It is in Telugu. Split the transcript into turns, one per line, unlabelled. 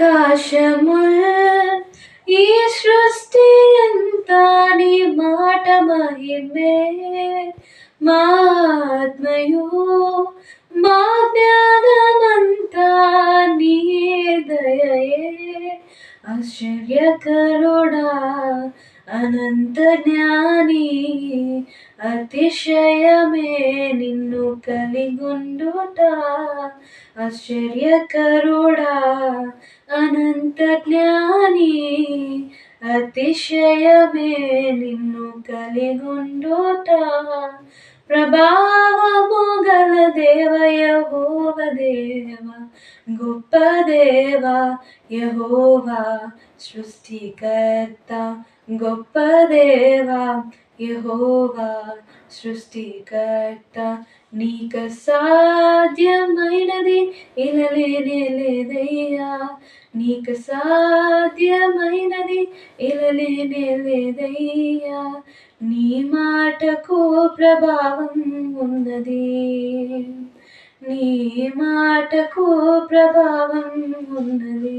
ఆకాశముల్ ఈ సృష్టి అంతా నీ మాట మహిమే మా ఆత్మయు మా జ్ఞానమంతా నీ దయయే ఆశ్చర్యకరుడా అనంత జ్ఞాని అతిశయమే నిన్ను కలిగుండుట ఆశ్చర్యకరుడా అనంత జ్ఞాని అతిశయమే నిన్ను కలిగుండుట ప్రభావము గల దేవ యెహోవ దేవ గొప్ప దేవ యెహోవా సృష్టికర్త గొప్ప దేవ యెహోవా సృష్టికర్త నీకు సాధ్యమైనది ఇలలేనే లేదయ్యా నీకు సాధ్యమైనది ఇలలేనే లేదయ్యా నీ మాటకు ప్రభావం ఉన్నది నీ మాటకు ప్రభావం ఉన్నది